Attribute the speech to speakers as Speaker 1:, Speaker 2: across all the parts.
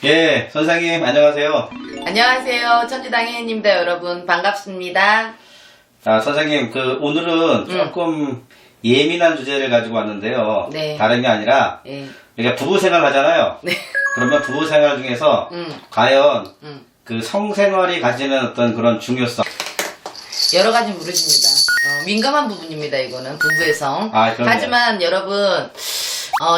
Speaker 1: 예, 선생님 안녕하세요.
Speaker 2: 안녕하세요. 천주당의 혜님들 여러분 반갑습니다.
Speaker 1: 선생님 오늘은 조금 예민한 주제를 가지고 왔는데요.
Speaker 2: 네.
Speaker 1: 다른 게 아니라 우리가 부부 생활 하잖아요.
Speaker 2: 네.
Speaker 1: 그러면 부부 생활 중에서 과연 그 성생활이 가지는 어떤 그런 중요성.
Speaker 2: 여러 가지 물으십니다. 민감한 부분입니다. 이거는 부부의 성.
Speaker 1: 그럼요.
Speaker 2: 하지만 여러분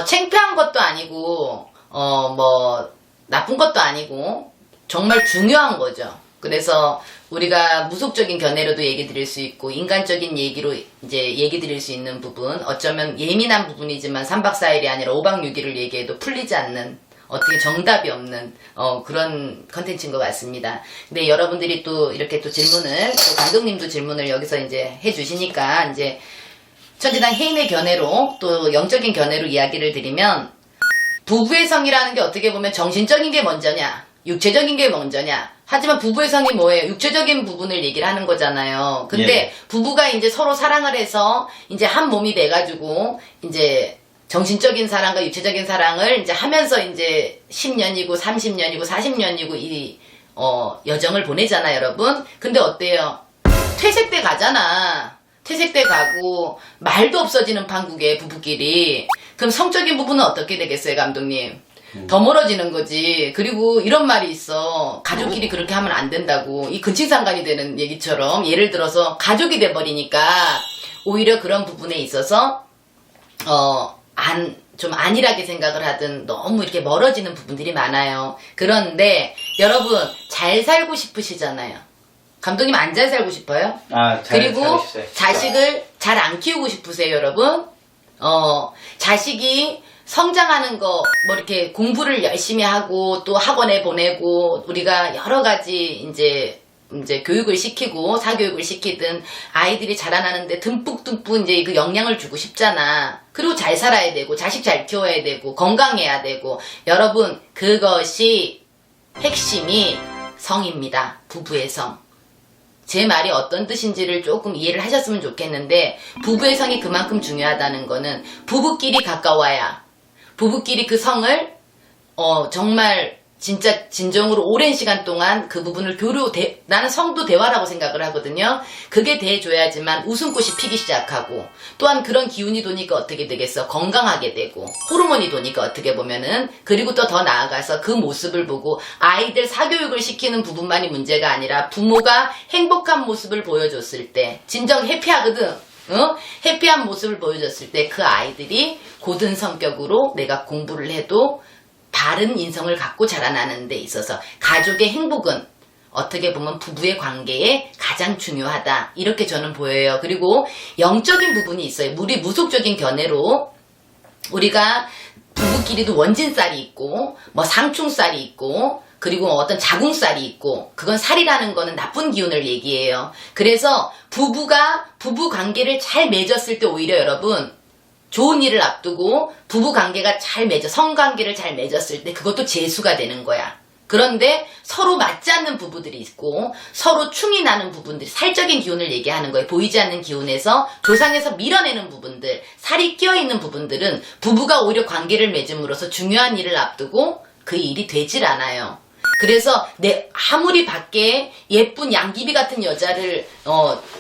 Speaker 2: 창피한 것도 아니고 뭐 나쁜 것도 아니고 정말 중요한 거죠. 그래서 우리가 무속적인 견해로도 얘기 드릴 수 있고 인간적인 얘기로 이제 얘기 드릴 수 있는 부분, 어쩌면 예민한 부분이지만 3박 4일이 아니라 5박 6일을 얘기해도 풀리지 않는, 어떻게 정답이 없는 그런 컨텐츠인 것 같습니다. 근데 여러분들이 또 이렇게 또 질문을, 또 감독님도 질문을 여기서 이제 해주시니까 이제 천지당 해인의 견해로 또 영적인 견해로 이야기를 드리면, 부부의 성이라는 게 어떻게 보면 정신적인 게 먼저냐, 육체적인 게 먼저냐. 하지만 부부의 성이 뭐예요? 육체적인 부분을 얘기를 하는 거잖아요. 근데
Speaker 1: 예.
Speaker 2: 부부가 이제 서로 사랑을 해서 이제 한 몸이 돼가지고 이제 정신적인 사랑과 육체적인 사랑을 이제 하면서 이제 10년이고 30년이고 40년이고 이 여정을 보내잖아요, 여러분. 근데 어때요? 퇴색 때 가잖아. 퇴색 때 가고 말도 없어지는 판국에 부부끼리. 그럼 성적인 부분은 어떻게 되겠어요, 감독님? 더 멀어지는 거지. 그리고 이런 말이 있어. 가족끼리 그렇게 하면 안 된다고. 이 근친상간이 되는 얘기처럼 예를 들어서 가족이 돼버리니까 오히려 그런 부분에 있어서 좀 안일하게 생각을 하든 너무 이렇게 멀어지는 부분들이 많아요. 그런데 여러분 잘 살고 싶으시잖아요. 감독님 안 잘 살고 싶어요? 그리고
Speaker 1: 살고 싶어요.
Speaker 2: 자식을 잘 안 키우고 싶으세요, 여러분? 자식이 성장하는 거, 뭐 이렇게 공부를 열심히 하고 또 학원에 보내고 우리가 여러 가지 이제 교육을 시키고 사교육을 시키든 아이들이 자라나는데 듬뿍듬뿍 이제 그 영향을 주고 싶잖아. 그리고 잘 살아야 되고 자식 잘 키워야 되고 건강해야 되고. 여러분 그것이 핵심이 성입니다. 부부의 성. 제 말이 어떤 뜻인지를 조금 이해를 하셨으면 좋겠는데, 부부의 성이 그만큼 중요하다는 거는 부부끼리 가까워야, 부부끼리 그 성을 정말 진짜 진정으로 오랜 시간 동안 그 부분을 나는 성도 대화라고 생각을 하거든요. 그게 돼줘야지만 웃음꽃이 피기 시작하고, 또한 그런 기운이 도니까 어떻게 되겠어? 건강하게 되고, 호르몬이 도니까 어떻게 보면은, 그리고 또 더 나아가서 그 모습을 보고 아이들 사교육을 시키는 부분만이 문제가 아니라 부모가 행복한 모습을 보여줬을 때 진정 해피하거든. 해피한 모습을 보여줬을 때 그 아이들이 고든 성격으로 내가 공부를 해도 바른 인성을 갖고 자라나는 데 있어서 가족의 행복은 어떻게 보면 부부의 관계에 가장 중요하다. 이렇게 저는 보여요. 그리고 영적인 부분이 있어요. 우리 무속적인 견해로 우리가 부부끼리도 원진살이 있고 뭐 상충살이 있고 그리고 어떤 자궁살이 있고, 그건 살이라는 거는 나쁜 기운을 얘기해요. 그래서 부부가 부부 관계를 잘 맺었을 때 오히려 여러분 좋은 일을 앞두고 부부 관계가 잘 성관계를 잘 맺었을 때 그것도 재수가 되는 거야. 그런데 서로 맞지 않는 부부들이 있고 서로 충이 나는 부분들이, 살적인 기운을 얘기하는 거예요. 보이지 않는 기운에서 조상에서 밀어내는 부분들, 살이 끼어있는 부분들은 부부가 오히려 관계를 맺음으로써 중요한 일을 앞두고 그 일이 되질 않아요. 그래서 아무리 밖에 예쁜 양귀비 같은 여자를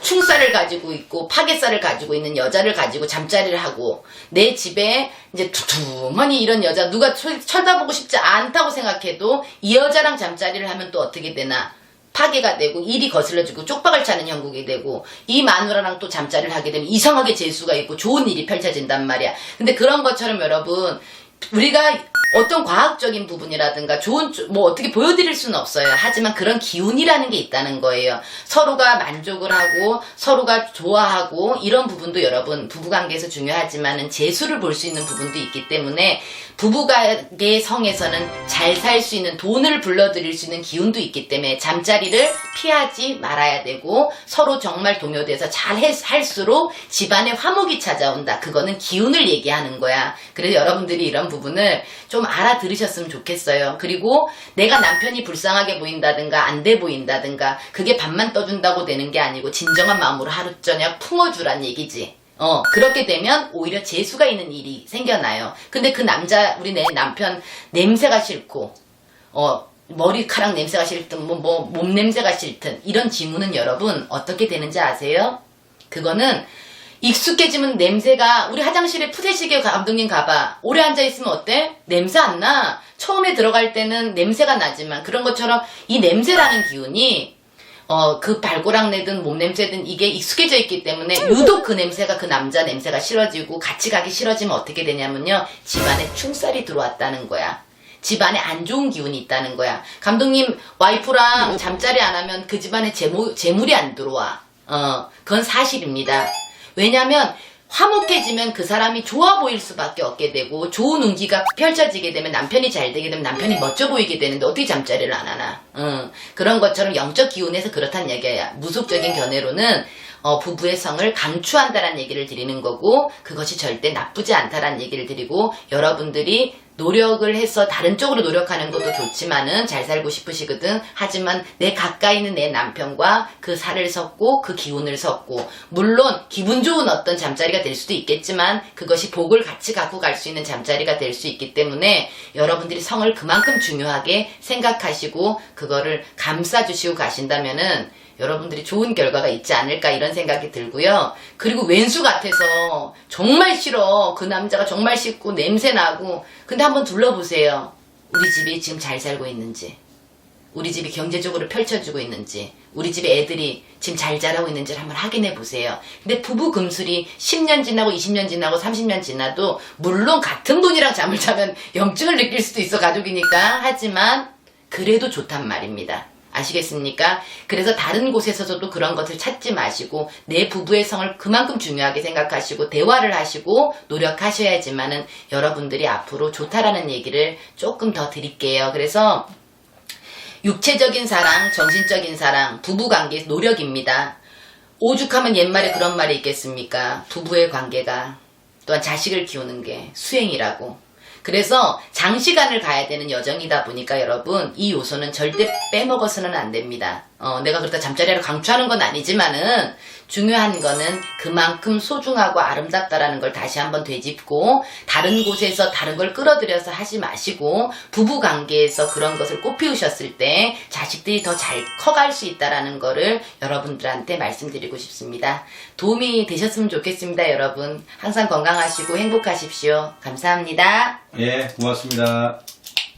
Speaker 2: 충살을 가지고 있고 파괴살을 가지고 있는 여자를 가지고 잠자리를 하고 내 집에 이제 두툼하니 이런 여자 누가 쳐다보고 싶지 않다고 생각해도 이 여자랑 잠자리를 하면 또 어떻게 되나? 파괴가 되고 일이 거슬러지고 쪽박을 차는 형국이 되고, 이 마누라랑 또 잠자리를 하게 되면 이상하게 재수가 있고 좋은 일이 펼쳐진단 말이야. 근데 그런 것처럼 여러분, 우리가 어떤 과학적인 부분이라든가 뭐 어떻게 보여드릴 수는 없어요. 하지만 그런 기운이라는 게 있다는 거예요. 서로가 만족을 하고 서로가 좋아하고 이런 부분도 여러분 부부관계에서 중요하지만은 재수를 볼 수 있는 부분도 있기 때문에 부부관계 성에서는 잘 살 수 있는, 돈을 불러들일 수 있는 기운도 있기 때문에 잠자리를 피하지 말아야 되고, 서로 정말 동요돼서 잘 할수록 집안에 화목이 찾아온다. 그거는 기운을 얘기하는 거야. 그래서 여러분들이 이런 부분을 좀 알아들으셨으면 좋겠어요. 그리고 내가 남편이 불쌍하게 보인다든가 안 돼 보인다든가 그게 밥만 떠준다고 되는 게 아니고 진정한 마음으로 하루 저녁 품어주란 얘기지. 그렇게 되면 오히려 재수가 있는 일이 생겨나요. 근데 그 우리 내 남편 냄새가 싫고 머리카락 냄새가 싫든 몸 냄새가 싫든 이런 징후는 여러분 어떻게 되는지 아세요? 그거는 익숙해지면 냄새가 우리 화장실에 푸대시계 감독님 가봐. 오래 앉아있으면 어때? 냄새 안 나. 처음에 들어갈 때는 냄새가 나지만 그런 것처럼 이 냄새라는 기운이 그 발고락 내든 몸 냄새든 이게 익숙해져 있기 때문에 유독 그 냄새가 그 남자 냄새가 싫어지고 같이 가기 싫어지면 어떻게 되냐면요. 집안에 충살이 들어왔다는 거야. 집안에 안 좋은 기운이 있다는 거야. 감독님 와이프랑 잠자리 안 하면 그 집안에 재물이 안 들어와. 그건 사실입니다. 왜냐면 화목해지면 그 사람이 좋아 보일 수밖에 없게 되고 좋은 운기가 펼쳐지게 되면 남편이 잘 되게 되면 남편이 멋져 보이게 되는데 어떻게 잠자리를 안 하나. 그런 것처럼 영적 기운에서 그렇다는 얘기야. 무속적인 견해로는 부부의 성을 강추한다는 얘기를 드리는 거고 그것이 절대 나쁘지 않다라는 얘기를 드리고 여러분들이 노력을 해서 다른 쪽으로 노력하는 것도 좋지만은 잘 살고 싶으시거든. 하지만 내 가까이 있는 내 남편과 그 살을 섞고 그 기운을 섞고 물론 기분 좋은 어떤 잠자리가 될 수도 있겠지만 그것이 복을 같이 갖고 갈 수 있는 잠자리가 될 수 있기 때문에 여러분들이 성을 그만큼 중요하게 생각하시고 그거를 감싸주시고 가신다면은 여러분들이 좋은 결과가 있지 않을까 이런 생각이 들고요. 그리고 왼수 같아서 정말 싫어. 그 남자가 정말 싫고 냄새나고 근데 한번 둘러보세요. 우리 집이 지금 잘 살고 있는지 우리 집이 경제적으로 펼쳐지고 있는지 우리 집에 애들이 지금 잘 자라고 있는지를 한번 확인해 보세요. 근데 부부 금술이 10년 지나고 20년 지나고 30년 지나도 물론 같은 분이랑 잠을 자면 염증을 느낄 수도 있어 가족이니까 하지만 그래도 좋단 말입니다. 아시겠습니까? 그래서 다른 곳에서도 그런 것을 찾지 마시고 내 부부의 성을 그만큼 중요하게 생각하시고 대화를 하시고 노력하셔야지만은 여러분들이 앞으로 좋다라는 얘기를 조금 더 드릴게요. 그래서 육체적인 사랑, 정신적인 사랑, 부부관계 노력입니다. 오죽하면 옛말에 그런 말이 있겠습니까? 부부의 관계가 또한 자식을 키우는 게 수행이라고. 그래서 장시간을 가야 되는 여정이다 보니까 여러분 이 요소는 절대 빼먹어서는 안 됩니다. 내가 그렇다 잠자리를 강추하는 건 아니지만은 중요한 거는 그만큼 소중하고 아름답다라는 걸 다시 한번 되짚고 다른 곳에서 다른 걸 끌어들여서 하지 마시고 부부관계에서 그런 것을 꽃피우셨을 때 자식들이 더 잘 커갈 수 있다라는 거를 여러분들한테 말씀드리고 싶습니다. 도움이 되셨으면 좋겠습니다. 여러분 항상 건강하시고 행복하십시오. 감사합니다.
Speaker 1: 예, 고맙습니다.